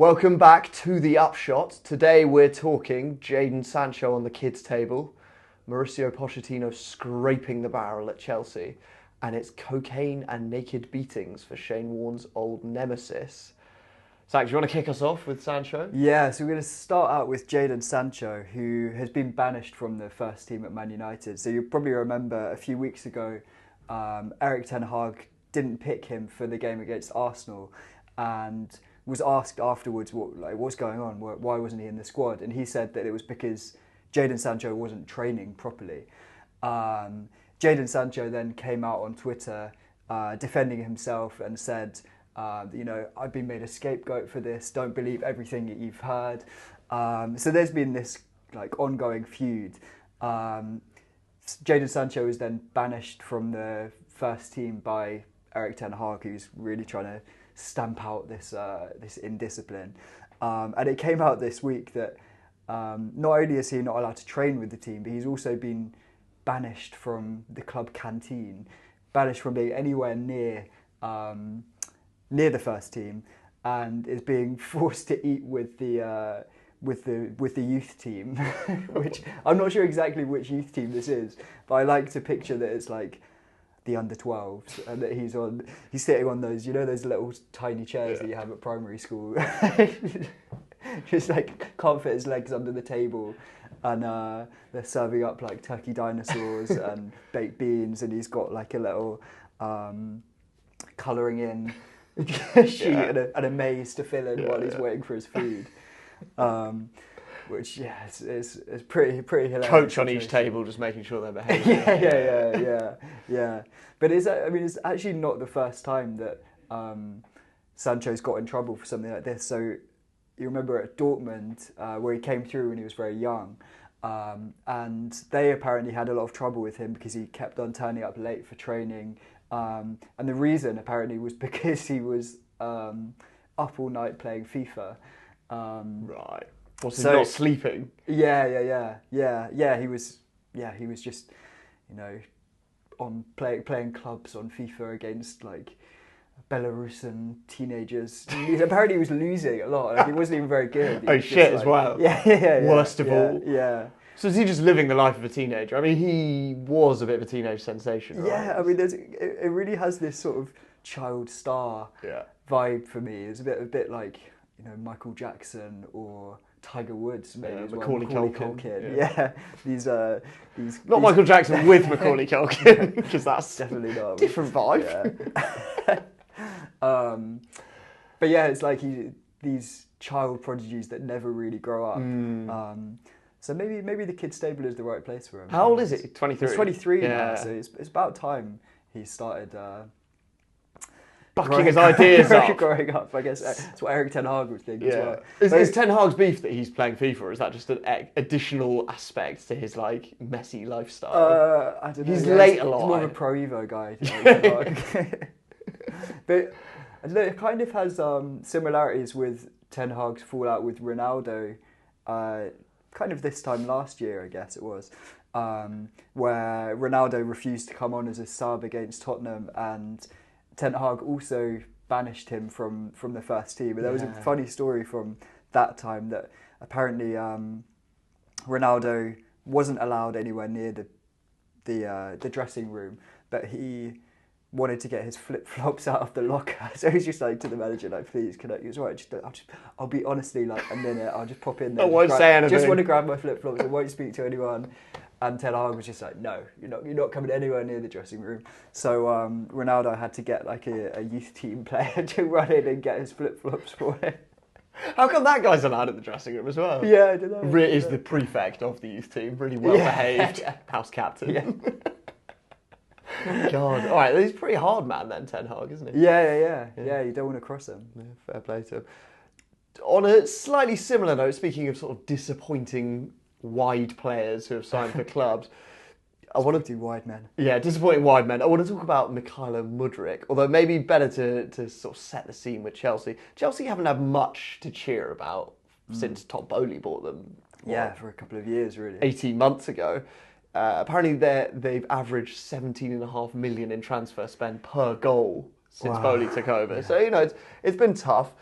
Welcome back to The Upshot. Today we're talking Jadon Sancho on the kids' table, Mauricio Pochettino scraping the barrel at Chelsea, and it's cocaine and naked beatings for Shane Warne's old nemesis. Zach, do you want to kick us off with Sancho? Yeah, so we're going to start out with Jadon Sancho, who has been banished from the first team at Man United. So you probably remember a few weeks ago, Erik ten Hag didn't pick him for the game against Arsenal, and was asked afterwards what's going on, why wasn't he in the squad, and he said that it was because Jadon Sancho wasn't training properly. Jadon Sancho then came out on Twitter defending himself and said, I've been made a scapegoat for this, don't believe everything that you've heard. So there's been this ongoing feud. Jadon Sancho was then banished from the first team by Erik ten Hag, who's really trying to stamp out this indiscipline. And it came out this week that not only is he not allowed to train with the team, but he's also been banished from the club canteen, banished from being anywhere near the first team, and is being forced to eat with the youth team, which I'm not sure exactly which youth team this is, but I like to picture that it's like the under-12s, and that he's sitting on those, those little tiny chairs that you have at primary school. Just can't fit his legs under the table, and they're serving up turkey dinosaurs and baked beans, and he's got a little colouring in sheet and a maze to fill in while he's waiting for his food. Which is pretty hilarious. Coach on each table, just making sure they're behaving. Yeah. But it's actually not the first time that Sancho's got in trouble for something like this. So you remember at Dortmund, where he came through when he was very young, and they apparently had a lot of trouble with him because he kept on turning up late for training. And the reason apparently was because he was up all night playing FIFA. Right. Was he not sleeping? Yeah. He was just, on playing clubs on FIFA against Belarusian teenagers. Apparently he was losing a lot. He wasn't even very good. As well. Yeah. Worst of all. Yeah. So is he just living the life of a teenager? I mean, he was a bit of a teenage sensation, right? Yeah, I mean, it really has this sort of child star vibe for me. It's a bit like, Michael Jackson or Tiger Woods, maybe as well. Macaulay Culkin. Yeah. These not Michael Jackson with Macaulay Culkin, because that's definitely not different vibe. Yeah. But yeah, it's these child prodigies that never really grow up. So maybe the kids' stable is the right place for him. How old is he? 23. He's 23 now, so it's about time he started bucking his ideas up. Growing up, I guess. That's what Erik ten Hag would think as well. Is Ten Hag's beef that he's playing FIFA, or is that just an additional aspect to his messy lifestyle? I don't know. He's late a lot. He's more of a Pro Evo guy. But I don't know, it kind of has similarities with Ten Hag's fallout with Ronaldo. Kind of this time last year, I guess it was, where Ronaldo refused to come on as a sub against Tottenham, and Ten Hag also banished him from the first team. And there was a funny story from that time that apparently Ronaldo wasn't allowed anywhere near the dressing room, but he wanted to get his flip-flops out of the locker. So he's just to the manager, please, can I... He was right, I'll be honestly a minute, I'll just pop in there. I won't say anything. Just want to grab my flip-flops, I won't speak to anyone. And Ten Hag was just no, you're not coming anywhere near the dressing room. So Ronaldo had to get a youth team player to run in and get his flip-flops for him. How come that guy's allowed in the dressing room as well? Yeah, I don't know. Is the prefect of the youth team, really well behaved, house captain. Yeah. God. All right, he's a pretty hard man then, Ten Hag, isn't he? Yeah, you don't want to cross him. Yeah, fair play to him. On a slightly similar note, speaking of sort of disappointing wide players who have signed for clubs, I want to do wide men. Yeah, disappointing wide men. I want to talk about Mikhailo Modric, although maybe better to sort of set the scene with Chelsea. Chelsea haven't had much to cheer about since Todd Bowley bought them. For a couple of years, really. 18 months ago. Apparently they've averaged 17.5 million in transfer spend per goal since Bowley took over. So, it's been tough.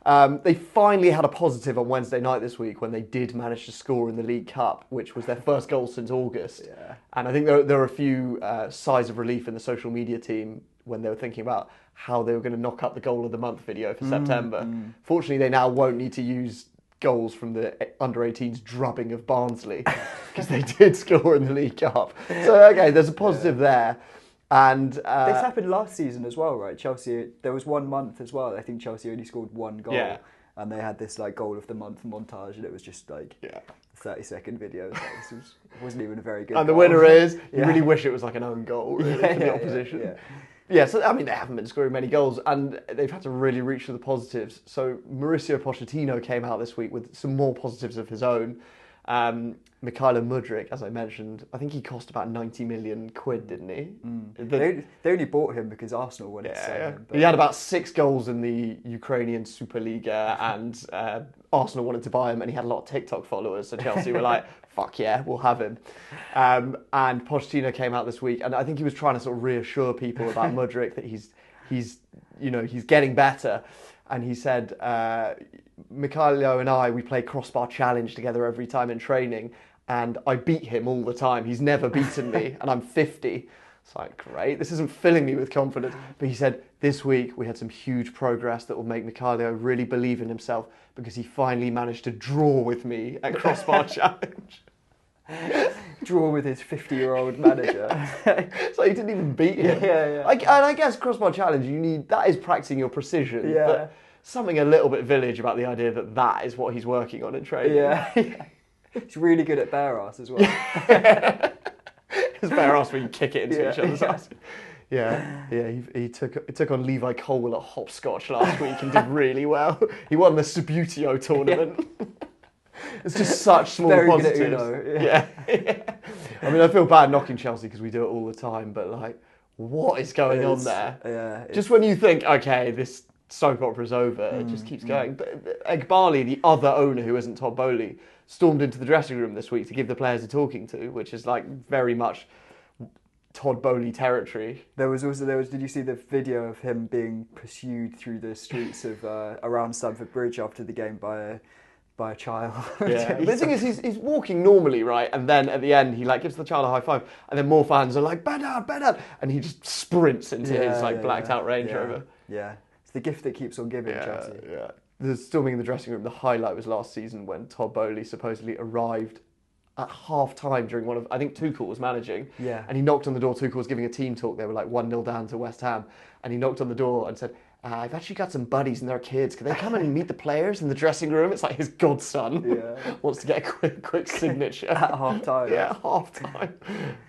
They finally had a positive on Wednesday night this week when they did manage to score in the League Cup, which was their first goal since August. Yeah. And I think there were a few sighs of relief in the social media team when they were thinking about how they were going to knock up the goal of the month video for September. Fortunately, they now won't need to use goals from the under-18s drubbing of Barnsley because they did score in the League Cup. So, okay, there's a positive there. And this happened last season as well, right? Chelsea, there was 1 month as well. I think Chelsea only scored 1 goal. Yeah. And they had this like goal of the month montage, and it was just like a 30-second video. So it wasn't even a very good And the goal. winner is, you really wish it was like an own goal really, for the opposition. Yeah. So I mean, they haven't been scoring many goals, and they've had to really reach for the positives. So Mauricio Pochettino came out this week with some more positives of his own. Mikhailo Modric, as I mentioned, I think he cost about 90 million quid, didn't he? They only bought him because Arsenal wanted to sell him. But He had about 6 goals in the Ukrainian Superliga, and Arsenal wanted to buy him, and he had a lot of TikTok followers, so Chelsea were like, fuck yeah, we'll have him. And Pochettino came out this week, and I think he was trying to sort of reassure people about Modric that he's getting better. And he said, Mikhailo and I, we play crossbar challenge together every time in training, and I beat him all the time. He's never beaten me, and I'm 50. It's like, great, this isn't filling me with confidence. But he said, this week we had some huge progress that will make Mikhailo really believe in himself because he finally managed to draw with me at crossbar challenge. Draw with his 50-year-old manager. So he didn't even beat him. Yeah. And I guess crossbar challenge, that is practicing your precision. Yeah. But something a little bit village about the idea that is what he's working on in training. Yeah. He's really good at bare ass as well. It's bare ass when you kick it into each other's ass. Yeah. He took on Levi Colwill at hopscotch last week and did really well. He won the Subutio tournament. It's just such small Very positives. good at Uno, Yeah. I mean, I feel bad knocking Chelsea because we do it all the time, but like, what is going on there? Yeah. Just when you think, okay, this soap opera's over, it just keeps going. But Egbali, the other owner who isn't Todd Bowley, stormed into the dressing room this week to give the players a talking to, which is like very much Todd Bowley territory. Did you see the video of him being pursued through the streets of around Stamford Bridge after the game by a child? Yeah. But the thing is, he's walking normally, right? And then at the end, he like gives the child a high five, and then more fans are like, Bedard, and he just sprints into his blacked out Range Rover. Yeah. It's the gift that keeps on giving, Chelsea. Yeah. The storming in the dressing room, the highlight was last season when Todd Bowley supposedly arrived at half time during one of, I think Tuchel was managing. Yeah. And he knocked on the door. Tuchel was giving a team talk. They were like 1-0 down to West Ham. And he knocked on the door and said, I've actually got some buddies and they're kids. Can they come and meet the players in the dressing room? It's like his godson wants to get a quick signature. At half time. Yeah, half time.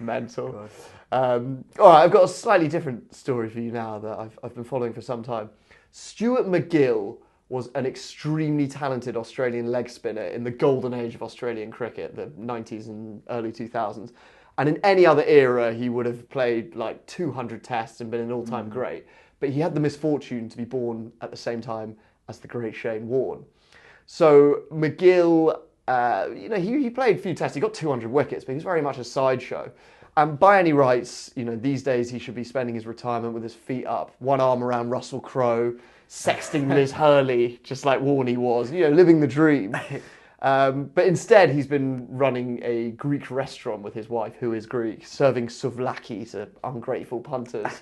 Mental. All right, I've got a slightly different story for you now that I've been following for some time. Stuart McGill was an extremely talented Australian leg spinner in the golden age of Australian cricket, the 90s and early 2000s. And in any other era, he would have played like 200 tests and been an all-time great. But he had the misfortune to be born at the same time as the great Shane Warne. So McGill, he played a few tests. He got 200 wickets, but he was very much a sideshow. And by any rights, these days he should be spending his retirement with his feet up, one arm around Russell Crowe, sexting Liz Hurley, just like Warney was, living the dream. But instead, he's been running a Greek restaurant with his wife, who is Greek, serving souvlaki to ungrateful punters.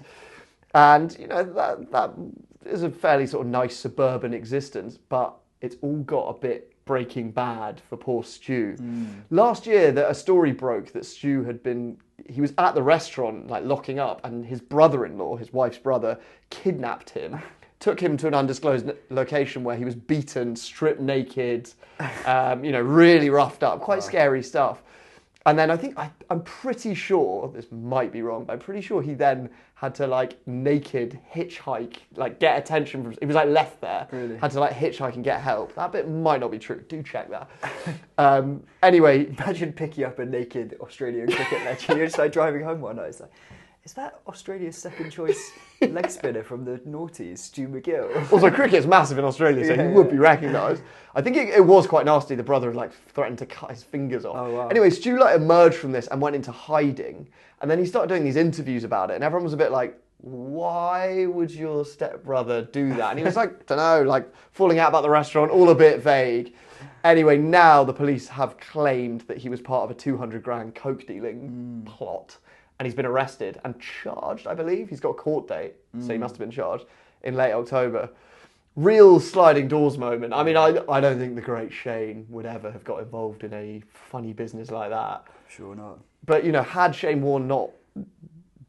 And, that is a fairly sort of nice suburban existence, but it's all got a bit Breaking Bad for poor Stu. Last year, a story broke that Stu he was at the restaurant, like locking up, and his brother-in-law, his wife's brother, kidnapped him, took him to an undisclosed location where he was beaten, stripped naked, really roughed up, quite scary stuff. And then I'm pretty sure, this might be wrong, but I'm pretty sure he then had to naked hitchhike, get attention from, he was left there, really? Had to hitchhike and get help. That bit might not be true, do check that. Anyway. Imagine picking up a naked Australian cricket legend, you're just driving home one night, it's like, is that Australia's second choice leg spinner from the noughties, Stu McGill? Also, cricket's massive in Australia, so he would be recognised. I think it was quite nasty. The brother threatened to cut his fingers off. Oh, wow. Anyway, Stu emerged from this and went into hiding. And then he started doing these interviews about it. And everyone was a bit like, why would your stepbrother do that? And he was like, don't know, like falling out about the restaurant, all a bit vague. Anyway, now the police have claimed that he was part of a 200 grand coke dealing plot. And he's been arrested and charged, I believe. He's got a court date, so he must have been charged in late October. Real sliding doors moment. I mean, I don't think the great Shane would ever have got involved in any funny business like that. Sure not. But, you know, had Shane Warne not...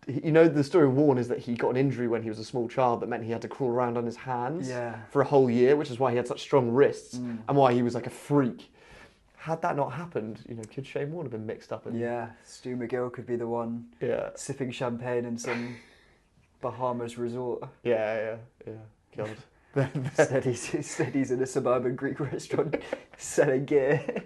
You know, the story of Warne is that he got an injury when he was a small child that meant he had to crawl around on his hands for a whole year, which is why he had such strong wrists and why he was like a freak. Had that not happened, you know, could Shane Warne have been mixed up in... Yeah, Stu McGill could be the one sipping champagne in some Bahamas resort. Yeah. God. Instead he's in a suburban Greek restaurant selling gear.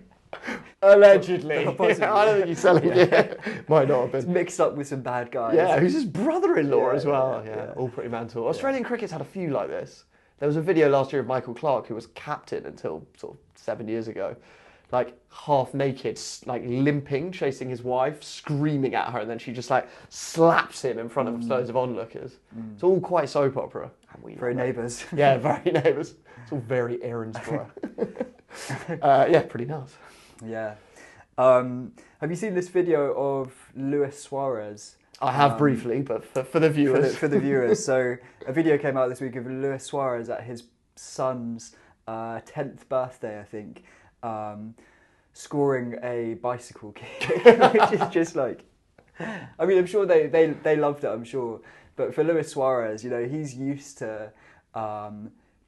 Allegedly. I don't think he's selling gear. Might not have been. It's mixed up with some bad guys. Yeah, who's his brother-in-law as well. Yeah, all pretty mental. Australian cricket's had a few like this. There was a video last year of Michael Clarke, who was captain until sort of 7 years ago. Like half naked, like limping, chasing his wife, screaming at her, and then she just like slaps him in front of loads of onlookers. It's all quite soap opera. Very Neighbours. Yeah, very Neighbours. It's all very Erinsborough. Yeah, pretty nuts. Yeah. Have you seen this video of Luis Suarez? I have briefly, but for the viewers. For the viewers. So a video came out this week of Luis Suarez at his son's 10th birthday, I think. Scoring a bicycle kick, which is just like, I mean, I'm sure they loved it, I'm sure. But for Luis Suarez, you know, he's used to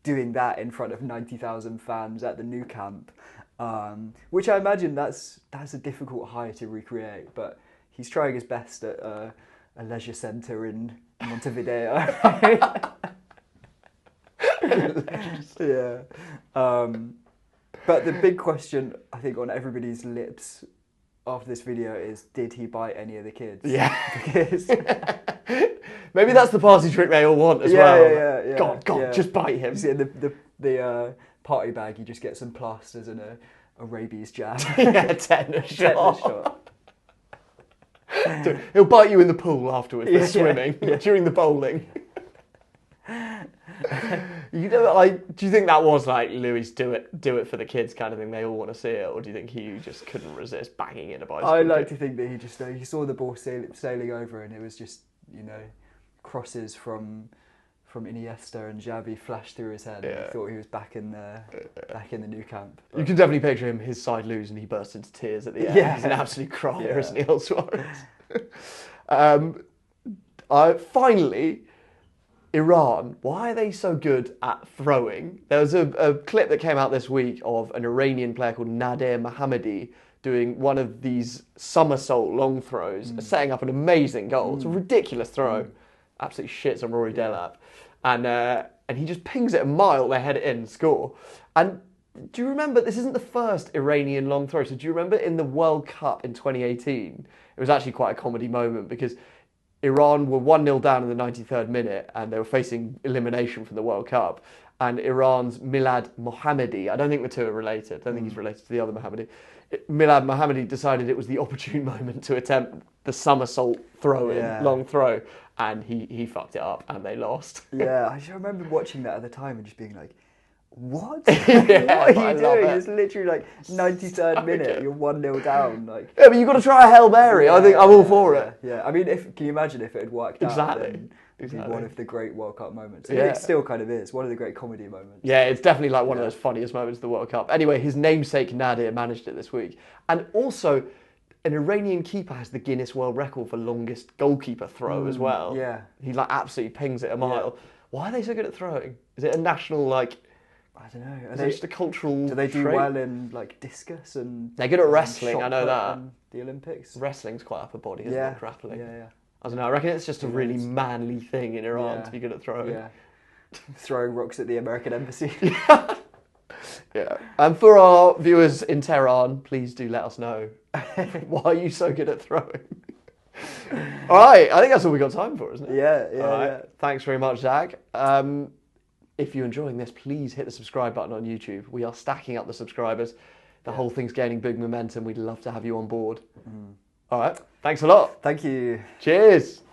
doing that in front of 90,000 fans at the Nou Camp, which I imagine that's a difficult high to recreate. But he's trying his best at a leisure centre in Montevideo. Yeah. But the big question, I think, on everybody's lips after this video is, did he bite any of the kids? Yeah. Because... Maybe that's the party trick they all want as well. Yeah. God, just bite him. See, the party bag, you just get some plasters and a rabies jab. Yeah, tetanus shot. So he'll bite you in the pool afterwards, for swimming, during the bowling. You know, like, do you think that was like Louis do it for the kids kind of thing? They all want to see it, or do you think he just couldn't resist banging in a bicycle? I like to think that he just he saw the ball sailing over, and it was just, you know, crosses from Iniesta and Xavi flashed through his head. And he thought he was back in the Nou Camp. But... You can definitely picture him, his side lose, and he bursts into tears at the end. Yeah. He's an absolute crier, isn't he, old Suarez? Finally, Iran, why are they so good at throwing? There was a clip that came out this week of an Iranian player called Nadir Mohammadi doing one of these somersault long throws, setting up an amazing goal. It's a ridiculous throw. Absolutely shits on Rory Delap. And he just pings it a mile, they head it in and score. And do you remember, this isn't the first Iranian long throw, so do you remember in the World Cup in 2018, it was actually quite a comedy moment because Iran were 1-0 down in the 93rd minute and they were facing elimination from the World Cup. And Iran's Milad Mohammadi, I don't think the two are related, I don't think he's related to the other Mohammadi. Milad Mohammadi decided it was the opportune moment to attempt the somersault long throw, and he fucked it up and they lost. Yeah, I just remember watching that at the time and just being like, what? What are you doing? It's literally like 93rd minute, you're 1-0 down. Like, yeah, but you've got to try a Hail Mary. I think I'm all for it. Yeah, I mean, can you imagine if it had worked out? Then it'd be one of the great World Cup moments. Yeah. It still kind of is, one of the great comedy moments. Yeah, it's definitely like one of those funniest moments of the World Cup. Anyway, his namesake Nadir managed it this week. And also, an Iranian keeper has the Guinness World Record for longest goalkeeper throw as well. Yeah. He like absolutely pings it a mile. Yeah. Why are they so good at throwing? Is it a national I don't know. Is it just a cultural Do they do trait? well in like discus and... They're good at wrestling, I know that. The Olympics. Wrestling's quite upper body, isn't it? Grappling. Yeah. I don't know, I reckon it's just a really manly thing in Iran to be good at throwing. Yeah. Throwing rocks at the American embassy. Yeah. And for our viewers in Tehran, please do let us know. Why are you so good at throwing? All right, I think that's all we got time for, isn't it? Yeah. Thanks very much, Zach. If you're enjoying this, please hit the subscribe button on YouTube. We are stacking up the subscribers. The whole thing's gaining big momentum. We'd love to have you on board. All right. Thanks a lot. Thank you. Cheers.